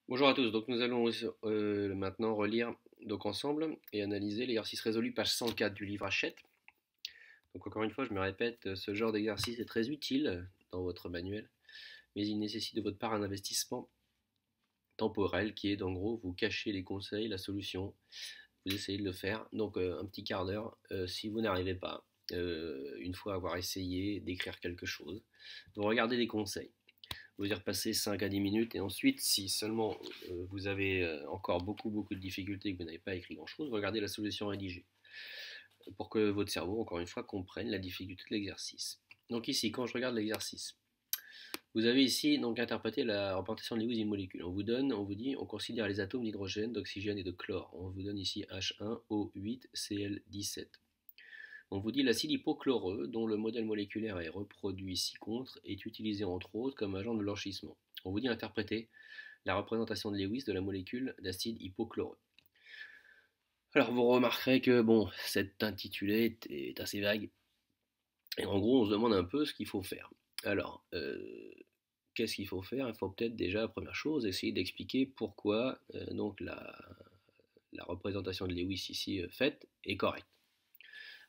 Bonjour à tous, donc nous allons maintenant relire donc ensemble et analyser l'exercice résolu page 104 du livre Hachette. Donc encore une fois, je me répète, ce genre d'exercice est très utile dans votre manuel, mais il nécessite de votre part un investissement temporel qui est en gros vous cachez les conseils, la solution, vous essayez de le faire, donc un petit quart d'heure, si vous n'arrivez pas, une fois avoir essayé d'écrire quelque chose, vous regardez les conseils. Vous y repassez 5 à 10 minutes et ensuite, si seulement vous avez encore beaucoup de difficultés et que vous n'avez pas écrit grand-chose, vous regardez la solution rédigée pour que votre cerveau, encore une fois, comprenne la difficulté de l'exercice. Donc ici, quand je regarde l'exercice, vous avez ici donc interprété la représentation de Lewis d'une molécule. On vous dit, on considère les atomes d'hydrogène, d'oxygène et de chlore. On vous donne ici H1O8Cl17. On vous dit l'acide hypochloreux, dont le modèle moléculaire est reproduit ci-contre, est utilisé entre autres comme agent de blanchissement. On vous dit interpréter la représentation de Lewis de la molécule d'acide hypochloreux. Alors vous remarquerez que bon, cet intitulé est assez vague, et en gros on se demande un peu ce qu'il faut faire. Alors, qu'est-ce qu'il faut faire? Il faut peut-être déjà, première chose, essayer d'expliquer pourquoi donc la représentation de Lewis ici faite est correcte.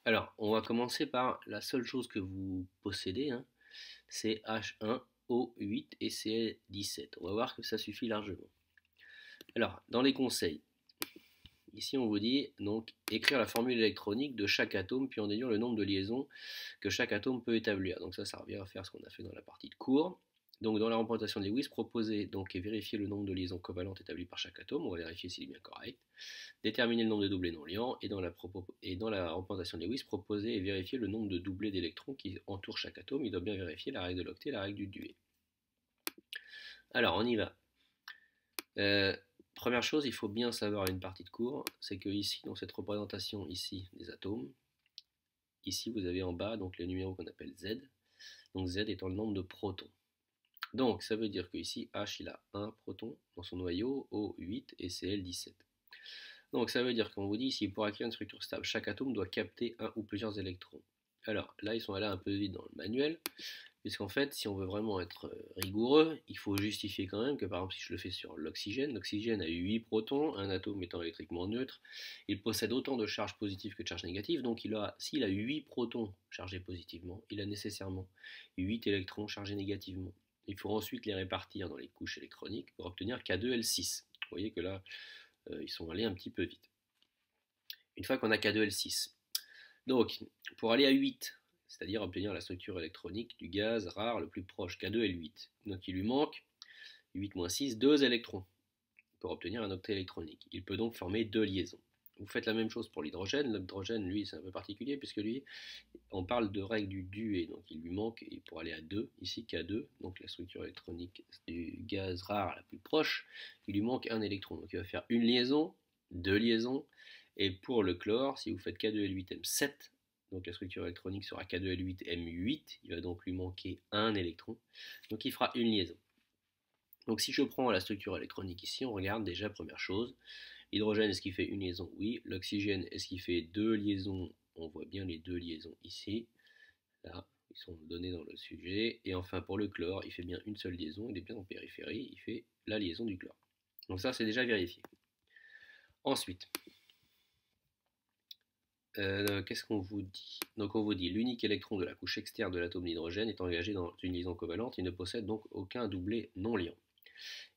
Alors, on va commencer par la seule chose que vous possédez, hein, c'est H1O8 et Cl17. On va voir que ça suffit largement. Alors, dans les conseils, ici on vous dit donc écrire la formule électronique de chaque atome puis en déduire le nombre de liaisons que chaque atome peut établir. Donc ça revient à faire ce qu'on a fait dans la partie de cours. Donc dans la représentation de Lewis, proposer donc et vérifier le nombre de liaisons covalentes établies par chaque atome. On va vérifier s'il est bien correct. Déterminer le nombre de doublés non liants et dans la représentation de Lewis, proposer et vérifier le nombre de doublés d'électrons qui entourent chaque atome. Il doit bien vérifier la règle de l'octet et la règle du duet. Alors on y va. Première chose, il faut bien savoir une partie de cours, c'est que ici, dans cette représentation ici des atomes, ici vous avez en bas donc le numéro qu'on appelle Z, donc Z étant le nombre de protons. Donc ça veut dire que ici H il a 1 proton dans son noyau, O8 et Cl 17. Donc ça veut dire qu'on vous dit ici pour acquérir une structure stable, chaque atome doit capter un ou plusieurs électrons. Alors là ils sont allés un peu vite dans le manuel, puisqu'en fait si on veut vraiment être rigoureux, il faut justifier quand même que par exemple si je le fais sur l'oxygène a 8 protons, un atome étant électriquement neutre, il possède autant de charges positives que de charges négatives, donc s'il a 8 protons chargés positivement, il a nécessairement 8 électrons chargés négativement. Il faut ensuite les répartir dans les couches électroniques pour obtenir K2L6. Vous voyez que là, ils sont allés un petit peu vite. Une fois qu'on a K2L6, donc pour aller à 8, c'est-à-dire obtenir la structure électronique du gaz rare le plus proche, K2L8, donc il lui manque 8-6, 2 électrons pour obtenir un octet électronique. Il peut donc former 2 liaisons. Vous faites la même chose pour l'hydrogène. L'hydrogène, lui, c'est un peu particulier puisque lui, on parle de règle du duet. Donc il lui manque, et pour aller à 2, ici K2, donc la structure électronique du gaz rare la plus proche, il lui manque un électron. Donc il va faire une liaison, 2 liaisons. Et pour le chlore, si vous faites K2L8M7, donc la structure électronique sera K2L8M8, il va donc lui manquer un électron. Donc il fera une liaison. Donc si je prends la structure électronique ici, on regarde déjà première chose. L'hydrogène, est-ce qu'il fait une liaison? Oui. L'oxygène, est-ce qu'il fait 2 liaisons? On voit bien les 2 liaisons ici. Là, ils sont donnés dans le sujet. Et enfin, pour le chlore, il fait bien une seule liaison. Il est bien en périphérie. Il fait la liaison du chlore. Donc ça, c'est déjà vérifié. Ensuite, qu'est-ce qu'on vous dit? Donc on vous dit l'unique électron de la couche externe de l'atome d'hydrogène est engagé dans une liaison covalente et ne possède donc aucun doublé non liant.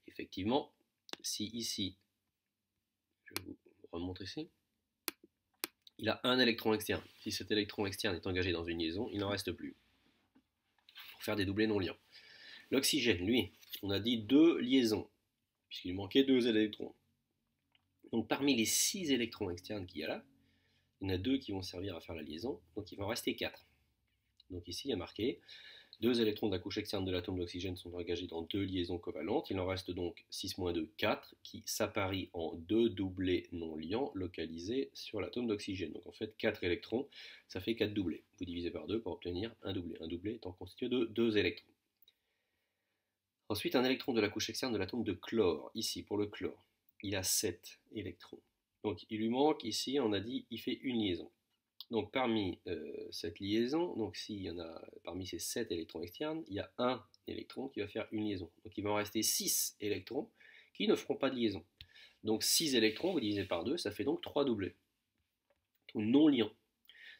Effectivement, si ici, je vous remontre ici, il a un électron externe. Si cet électron externe est engagé dans une liaison, il n'en reste plus pour faire des doublés non liants. L'oxygène, lui, on a dit 2 liaisons, puisqu'il manquait 2 électrons. Donc parmi les 6 électrons externes qu'il y a là, il y en a 2 qui vont servir à faire la liaison, donc il va en rester 4. Donc ici, il y a marqué 2 électrons de la couche externe de l'atome d'oxygène sont engagés dans 2 liaisons covalentes. Il en reste donc 6-2, 4 qui s'apparient en 2 doublés non liants localisés sur l'atome d'oxygène. Donc en fait, 4 électrons, ça fait 4 doublés. Vous divisez par 2 pour obtenir un doublé. Un doublé étant constitué de 2 électrons. Ensuite, un électron de la couche externe de l'atome de chlore. Ici, pour le chlore, il a 7 électrons. Donc il lui manque, ici, on a dit, il fait une liaison. Donc parmi cette liaison, donc s'il y en a parmi ces 7 électrons externes, il y a un électron qui va faire une liaison. Donc il va en rester 6 électrons qui ne feront pas de liaison. Donc 6 électrons, vous divisez par 2, ça fait donc 3 doublés, non liants.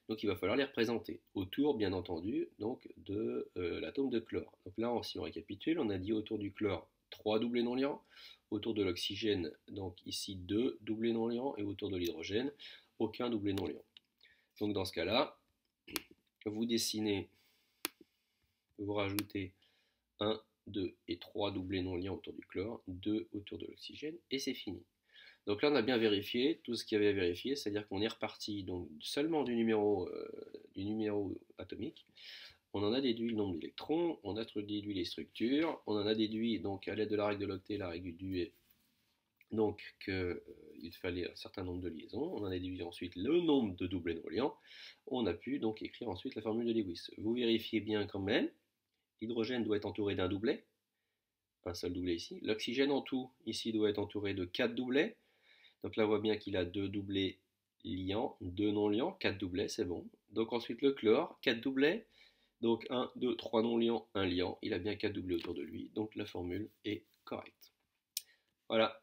Donc il va falloir les représenter autour, bien entendu, donc de l'atome de chlore. Donc là, si on récapitule, on a dit autour du chlore 3 doublés non liants, autour de l'oxygène, donc ici 2 doublés non liants, et autour de l'hydrogène, aucun doublé non liant. Donc dans ce cas-là, vous dessinez, vous rajoutez 1, 2 et 3 doublés non liants autour du chlore, 2 autour de l'oxygène, et c'est fini. Donc là, on a bien vérifié tout ce qu'il y avait à vérifier, c'est-à-dire qu'on est reparti donc seulement du numéro atomique. On en a déduit le nombre d'électrons, on a déduit les structures, on en a déduit donc à l'aide de la règle de l'octet, la règle du Dewey, donc qu'il fallait un certain nombre de liaisons. On en a déduit ensuite le nombre de doublés non liants. On a pu donc écrire ensuite la formule de Lewis. Vous vérifiez bien quand même, l'hydrogène doit être entouré d'un doublet, un seul doublet ici. L'oxygène en tout, ici, doit être entouré de 4 doublets. Donc là, on voit bien qu'il a 2 doublés liants, 2 non liants, 4 doublets, c'est bon. Donc ensuite le chlore, 4 doublets. Donc 1, 2, 3 non liants, 1 liant. Il a bien 4 doublés autour de lui. Donc la formule est correcte. Voilà.